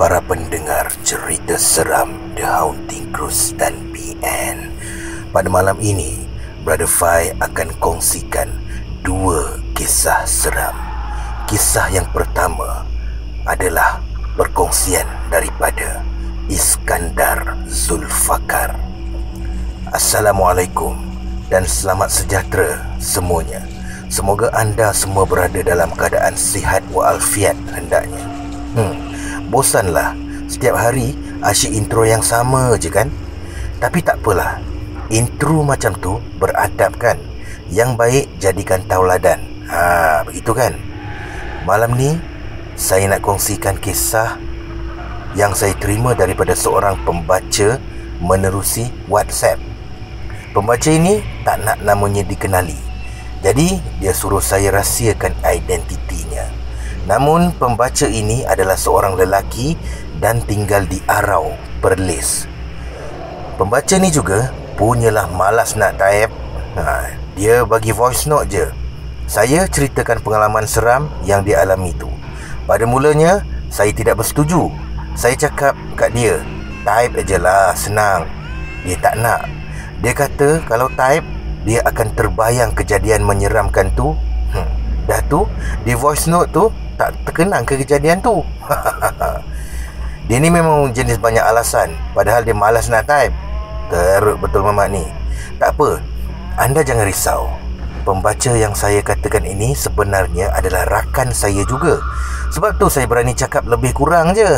Para pendengar cerita seram The Haunting Cruise dan PN, pada malam ini Brother Fai akan kongsikan dua kisah seram. Kisah yang pertama adalah perkongsian daripada Iskandar Zulfakar. Assalamualaikum dan selamat sejahtera semuanya. Semoga anda semua berada dalam keadaan sihat walafiat hendaknya. Bosanlah setiap hari asyik intro yang sama je kan? Tapi tak apalah, intro macam tu beradab kan. Yang baik jadikan tauladan. Begitu kan? Malam ni saya nak kongsikan kisah yang saya terima daripada seorang pembaca menerusi WhatsApp. Pembaca ini tak nak namanya dikenali, jadi dia suruh saya rahsiakan identitinya. Namun pembaca ini adalah seorang lelaki dan tinggal di Arau, Perlis. Pembaca ni juga punyalah malas nak type. Dia bagi voice note je. Saya ceritakan pengalaman seram yang dia alami tu. Pada mulanya saya tidak bersetuju. Saya cakap kat dia, type ajalah, senang. Dia tak nak. Dia kata kalau type, dia akan terbayang kejadian menyeramkan tu. Dah tu, di voice note tu tak terkenang ke kejadian tu. Dia ni memang jenis banyak alasan, padahal dia malas nak type. Teruk betul mamak ni. Tak apa, anda jangan risau. Pembaca yang saya katakan ini sebenarnya adalah rakan saya juga. Sebab tu saya berani cakap lebih kurang je.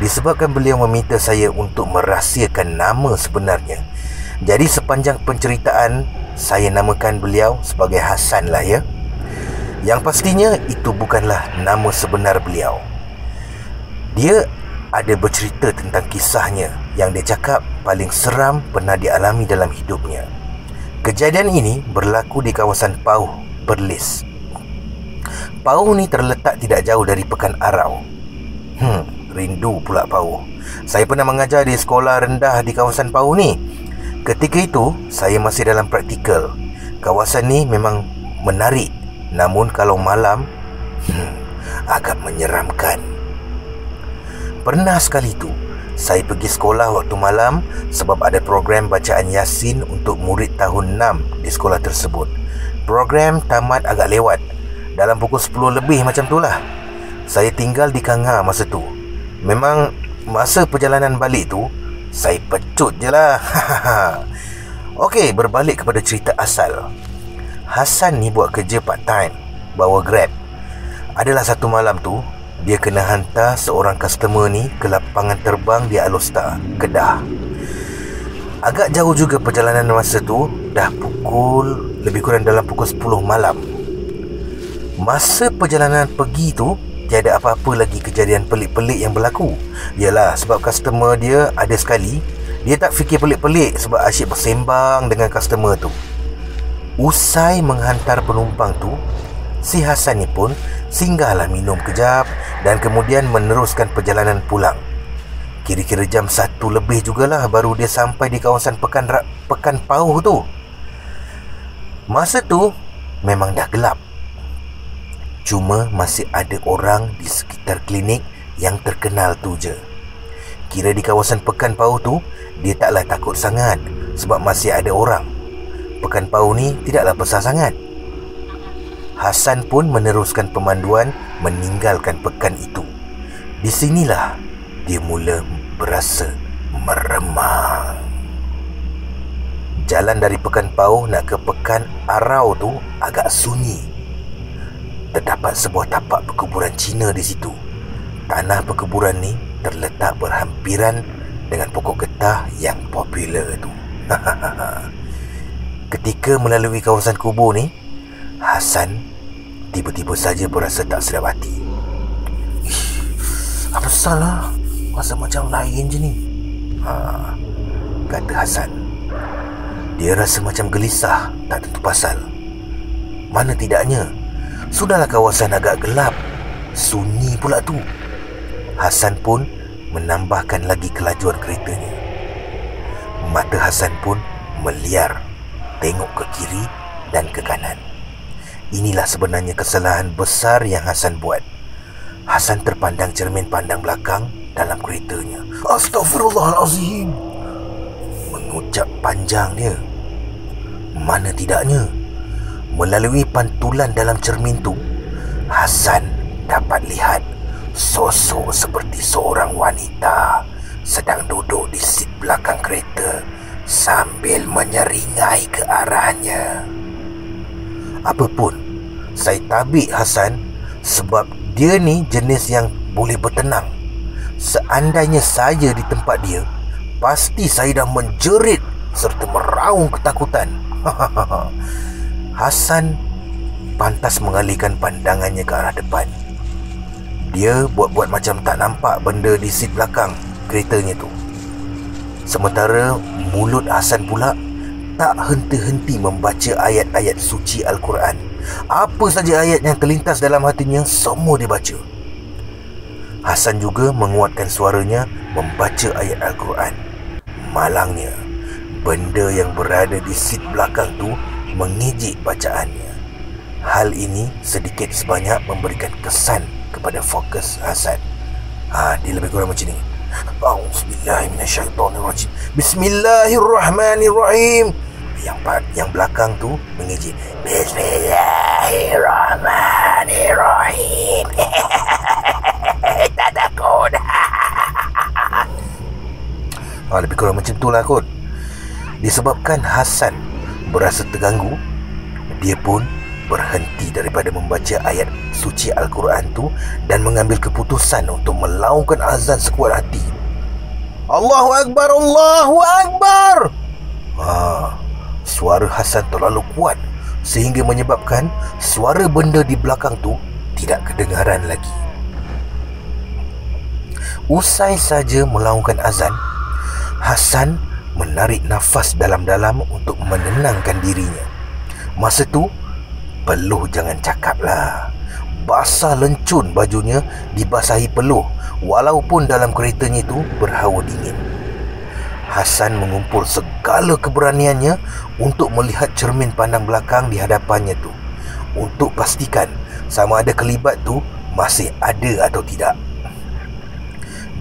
Disebabkan beliau meminta saya untuk merahsiakan nama sebenarnya, jadi sepanjang penceritaan saya namakan beliau sebagai Hasan lah ya. Yang pastinya itu bukanlah nama sebenar beliau. Dia ada bercerita tentang kisahnya yang dia cakap paling seram pernah dialami dalam hidupnya. Kejadian ini berlaku di kawasan Pauh, Perlis. Pauh ni terletak tidak jauh dari Pekan Arau. Rindu pula Pauh. Saya pernah mengajar di sekolah rendah di kawasan Pauh ni. Ketika itu saya masih dalam praktikal. Kawasan ni memang menarik, namun kalau malam agak menyeramkan. Pernah sekali tu saya pergi sekolah waktu malam sebab ada program bacaan Yasin untuk murid tahun 6 di sekolah tersebut. Program tamat agak lewat, dalam pukul 10 lebih macam tu lah. Saya tinggal di Kanga masa tu. Memang masa perjalanan balik tu saya pecut je lah. Okey, berbalik kepada cerita asal. Hasan ni buat kerja part time, bawa Grab. Adalah satu malam tu dia kena hantar seorang customer ni ke lapangan terbang di Alostar, Kedah. Agak jauh juga perjalanan masa tu, dah lebih kurang dalam pukul 10 malam. Masa perjalanan pergi tu tiada apa-apa lagi kejadian pelik-pelik yang berlaku. Yalah, sebab customer dia ada sekali dia tak fikir pelik-pelik sebab asyik bersembang dengan customer tu. Usai menghantar penumpang tu, si Hasan ni pun singgahlah minum kejap dan kemudian meneruskan perjalanan pulang. Kira-kira jam 1 lebih jugalah baru dia sampai di kawasan Pekan Pauh tu. Masa tu memang dah gelap. Cuma masih ada orang di sekitar klinik yang terkenal tu je. Kira di kawasan Pekan Pauh tu dia taklah takut sangat sebab masih ada orang. Pekan Pauh ni tidaklah besar sangat. Hasan pun meneruskan pemanduan meninggalkan pekan itu. Di sinilah dia mula berasa meremang. Jalan dari Pekan Pauh nak ke Pekan Arau tu agak sunyi. Terdapat sebuah tapak perkuburan Cina di situ. Tanah perkuburan ni terletak berhampiran dengan pokok getah yang popular tu. Ketika melalui kawasan kubur ni, Hasan tiba-tiba saja berasa tak sedap hati. Apa salah? Rasa macam lain je ni, kata Hasan. Dia rasa macam gelisah, tak tentu pasal. Mana tidaknya, sudahlah kawasan agak gelap, sunyi pula tu. Hasan pun menambahkan lagi kelajuan keretanya. Mata Hasan pun meliar, tengok ke kiri dan ke kanan. Inilah sebenarnya kesalahan besar yang Hasan buat. Hasan terpandang cermin pandang belakang dalam keretanya. Astaghfirullahalazim, mengucap panjang dia. Mana tidaknya, melalui pantulan dalam cermin tu, Hasan dapat lihat sosok seperti seorang wanita sedang duduk di sit belakang kereta sambil menyeringai ke arahnya. Apapun, saya tabik Hasan sebab dia ni jenis yang boleh bertenang. Seandainya saya di tempat dia, pasti saya dah menjerit serta meraung ketakutan. Hasan pantas mengalihkan pandangannya ke arah depan. Dia buat-buat macam tak nampak benda di sit belakang keretanya tu. Sementara mulut Hasan pula tak henti-henti membaca ayat-ayat suci Al-Quran. Apa saja ayat yang terlintas dalam hatinya, semua dia baca. Hasan juga menguatkan suaranya membaca ayat Al-Quran. Malangnya, benda yang berada di sit belakang tu mengejek bacaannya. Hal ini sedikit sebanyak memberikan kesan kepada fokus Hasan. Dia lebih kurang macam ni. Auzubillahiminasyaitonirrajim. Bismillahirrahmanirrahim. Yang belakang tu mengejek. Bismillahirrahmanirrahim. Tak takut. Lebih kurang macam tu lah kot. Disebabkan Hasan berasa terganggu, dia pun berhenti daripada membaca ayat suci Al-Quran tu dan mengambil keputusan untuk melaungkan azan sekuat hati. Allahu Akbar, Allahu Akbar. Suara Hasan terlalu kuat sehingga menyebabkan suara benda di belakang tu tidak kedengaran lagi. Usai saja melaungkan azan, Hasan menarik nafas dalam-dalam untuk menenangkan dirinya. Masa tu, peluh jangan cakap lah. Basah lencun bajunya dibasahi peluh walaupun dalam keretanya itu berhawa dingin. Hasan mengumpul segala keberaniannya untuk melihat cermin pandang belakang di hadapannya tu, untuk pastikan sama ada kelibat tu masih ada atau tidak.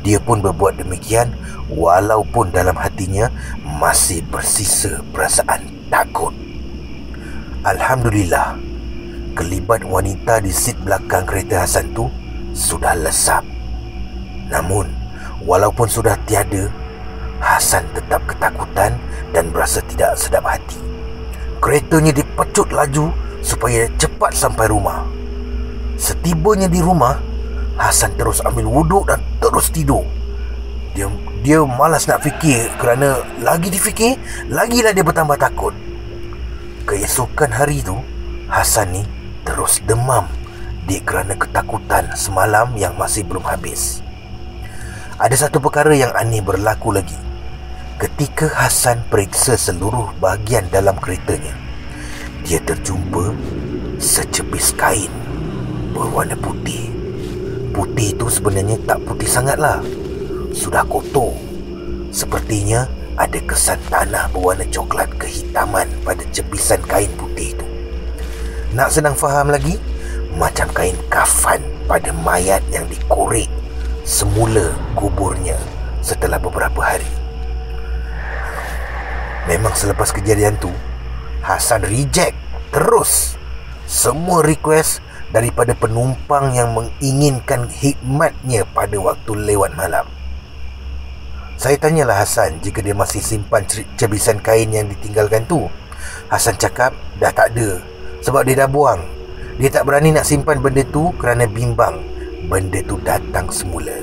Dia pun berbuat demikian walaupun dalam hatinya masih bersisa perasaan takut. Alhamdulillah, kelibat wanita di sit belakang kereta Hasan tu sudah lesap. Namun, walaupun sudah tiada, Hasan tetap ketakutan dan berasa tidak sedap hati. Keretanya dipecut laju supaya cepat sampai rumah. Setibanya di rumah, Hasan terus ambil wuduk dan terus tidur. Dia malas nak fikir kerana lagi difikir, lagilah dia bertambah takut. Keesokan hari tu, Hasan ni terus demam kerana ketakutan semalam yang masih belum habis. Ada satu perkara yang aneh berlaku lagi. Ketika Hasan periksa seluruh bahagian dalam keretanya, dia terjumpa secepis kain berwarna putih. Putih itu sebenarnya tak putih sangatlah, sudah kotor. Sepertinya ada kesan tanah berwarna coklat kehitaman pada cepisan kain putih itu. Nak senang faham lagi, macam kain kafan pada mayat yang dikorek semula kuburnya setelah beberapa hari. Memang selepas kejadian tu, Hasan reject terus semua request daripada penumpang yang menginginkan khidmatnya pada waktu lewat malam. Saya tanyalah Hasan jika dia masih simpan cebisan kain yang ditinggalkan tu. Hasan cakap dah tak ada sebab dia dah buang. Dia tak berani nak simpan benda tu kerana bimbang benda tu datang semula.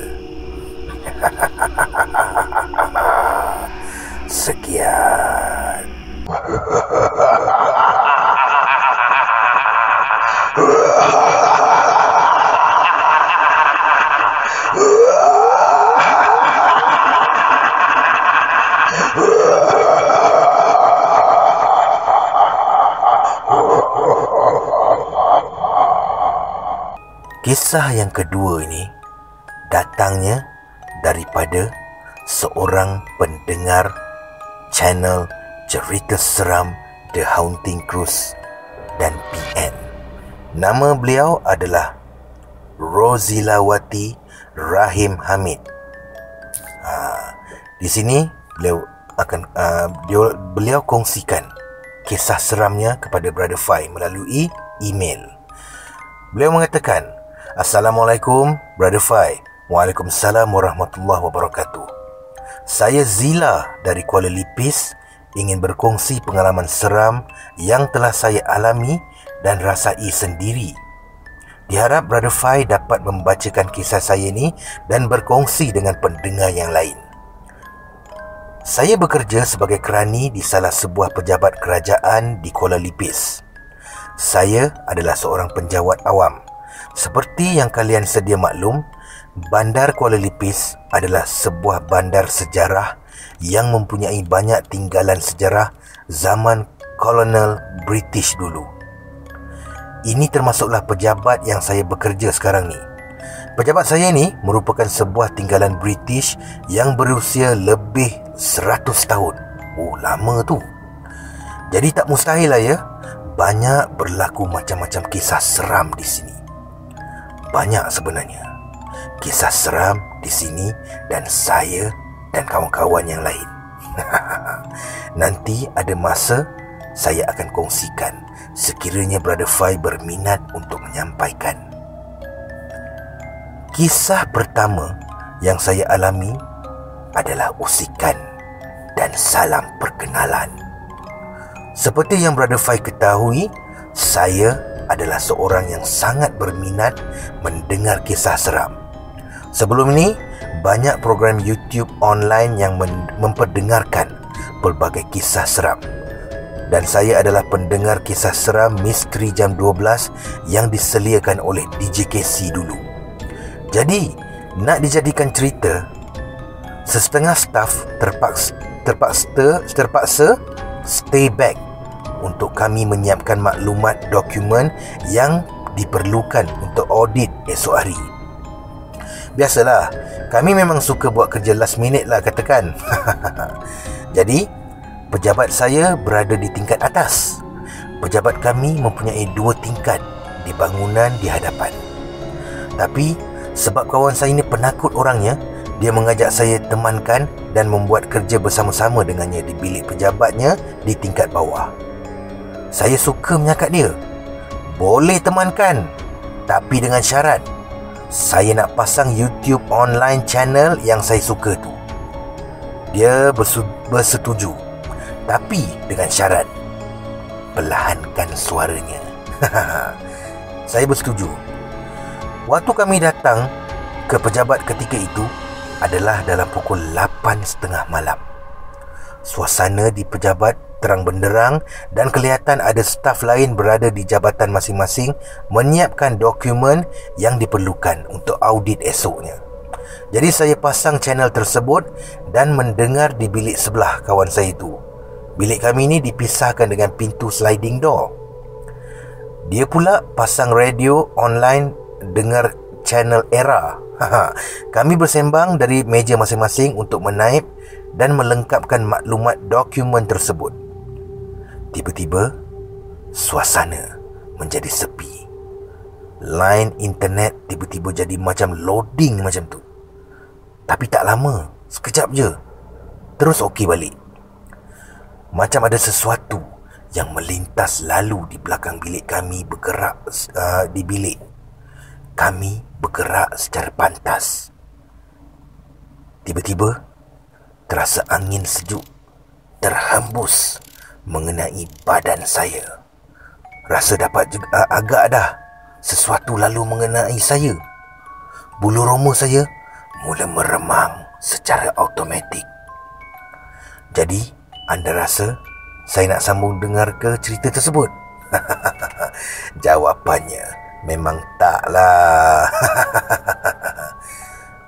Sekian. Kisah yang kedua ini datangnya daripada seorang pendengar channel Cerita Seram The Haunting Cruise dan PN. Nama beliau adalah Rozilawati Rahim Hamid. Di sini beliau kongsikan kisah seramnya kepada Brother Fai melalui email. Beliau mengatakan, Assalamualaikum Brother Fai. Waalaikumsalam warahmatullahi wabarakatuh. Saya Zila dari Kuala Lipis ingin berkongsi pengalaman seram yang telah saya alami dan rasai sendiri. Diharap Brother Fai dapat membacakan kisah saya ini dan berkongsi dengan pendengar yang lain. Saya bekerja sebagai kerani di salah sebuah pejabat kerajaan di Kuala Lipis. Saya adalah seorang penjawat awam. Seperti yang kalian sedia maklum, Bandar Kuala Lipis adalah sebuah bandar sejarah yang mempunyai banyak tinggalan sejarah zaman kolonial British dulu. Ini termasuklah pejabat yang saya bekerja sekarang ni. Pejabat saya ni merupakan sebuah tinggalan British yang berusia lebih 100 tahun. Oh, lama tu. Jadi tak mustahil lah ya, banyak berlaku macam-macam kisah seram di sini. Banyak sebenarnya kisah seram di sini dan saya dan kawan-kawan yang lain. Nanti ada masa saya akan kongsikan sekiranya Brother Fai berminat untuk menyampaikan. Kisah pertama yang saya alami adalah usikan dan salam perkenalan. Seperti yang Brother Fai ketahui, saya adalah seorang yang sangat berminat mendengar kisah seram. Sebelum ini, banyak program YouTube online yang memperdengarkan pelbagai kisah seram. Dan saya adalah pendengar kisah seram Misteri Jam 12 yang disediakan oleh DJ KC dulu. Jadi, nak dijadikan cerita, setengah staf terpaksa stay back untuk kami menyiapkan maklumat dokumen yang diperlukan untuk audit esok hari. Biasalah, kami memang suka buat kerja last minute lah katakan. Jadi, pejabat saya berada di tingkat atas. Pejabat kami mempunyai 2 tingkat di bangunan di hadapan. Tapi, sebab kawan saya ini penakut orangnya, dia mengajak saya temankan dan membuat kerja bersama-sama dengannya di bilik pejabatnya di tingkat bawah. Saya suka menyakat dia. Boleh temankan, tapi dengan syarat saya nak pasang YouTube online channel yang saya suka tu. Dia bersetuju, tapi dengan syarat perlahankan suaranya. Saya bersetuju. Waktu kami datang ke pejabat ketika itu adalah dalam pukul 8.30 malam. Suasana di pejabat terang benderang dan kelihatan ada staf lain berada di jabatan masing-masing menyiapkan dokumen yang diperlukan untuk audit esoknya. Jadi saya pasang channel tersebut dan mendengar di bilik sebelah kawan saya itu. Bilik kami ini dipisahkan dengan pintu sliding door. Dia pula pasang radio online dengar channel Era. Kami bersembang dari meja masing-masing untuk menaip dan melengkapkan maklumat dokumen tersebut. Tiba-tiba, suasana menjadi sepi. Line internet tiba-tiba jadi macam loading macam tu. Tapi tak lama, sekejap je, terus okey balik. Macam ada sesuatu yang melintas lalu di belakang bilik kami bergerak di bilik. Kami bergerak secara pantas. Tiba-tiba, terasa angin sejuk terhembus mengenai badan saya. Rasa dapat agak dah sesuatu lalu mengenai saya. Bulu roma saya mula meremang secara automatik. Jadi, anda rasa saya nak sambung dengar ke cerita tersebut? Jawapannya memang taklah.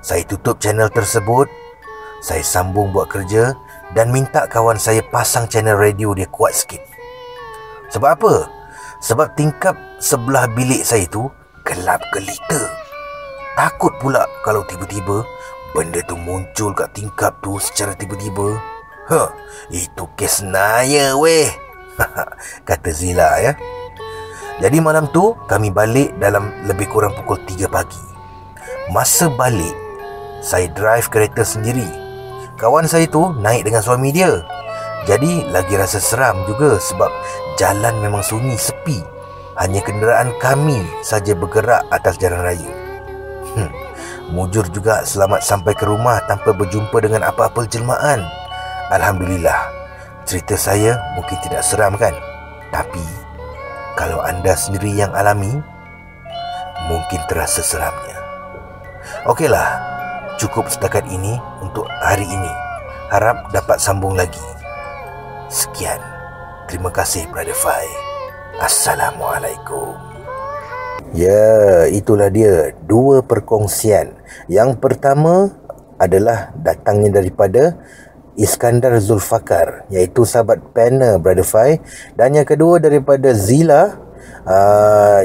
Saya tutup channel tersebut. Saya sambung buat kerja dan minta kawan saya pasang channel radio dia kuat sikit. Sebab apa? Sebab tingkap sebelah bilik saya tu kelap gelita. Takut pula kalau tiba-tiba benda tu muncul kat tingkap tu secara tiba-tiba. Itu kes naya weh. Kata Zila ya. Jadi malam tu kami balik dalam lebih kurang pukul 3 pagi. Masa balik, saya drive kereta sendiri. Kawan saya tu naik dengan suami dia. Jadi lagi rasa seram juga sebab jalan memang sunyi, sepi. Hanya kenderaan kami saja bergerak atas jalan raya. Mujur juga selamat sampai ke rumah tanpa berjumpa dengan apa-apa jelmaan. Alhamdulillah. Cerita saya mungkin tidak seram kan? Tapi kalau anda sendiri yang alami, mungkin terasa seramnya. Okeylah, cukup setakat ini untuk hari ini. Harap dapat sambung lagi. Sekian. Terima kasih Brother Fai. Assalamualaikum. Ya, itulah dia 2 perkongsian. Yang pertama adalah datangnya daripada Iskandar Zulfakar, iaitu sahabat panel Brother Fai. Dan yang kedua daripada Zila,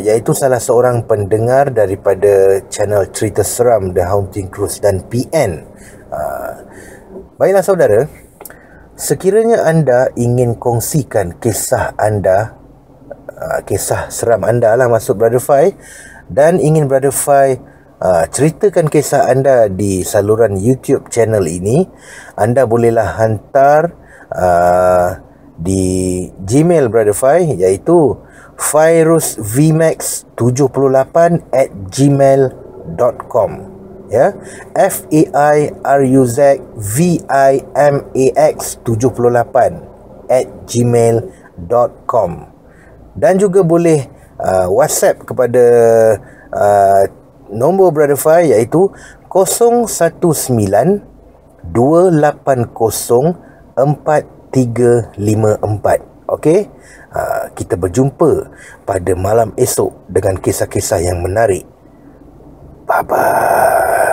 iaitu salah seorang pendengar daripada channel Cerita Seram The Haunting Cruise dan PN. Baiklah saudara, sekiranya anda ingin kongsikan kisah anda, kisah seram anda lah maksud Brother Fai, dan ingin Brother Fai ceritakan kisah anda di saluran YouTube channel ini, anda bolehlah hantar di Gmail Brother Fai, iaitu fairuzvimax78@gmail.com, ya. fairuzvimax78@gmail.com. Dan juga boleh WhatsApp kepada nombor Brother Fai, iaitu 019-280-4354. Okey, kita berjumpa pada malam esok dengan kisah-kisah yang menarik. Bye-bye.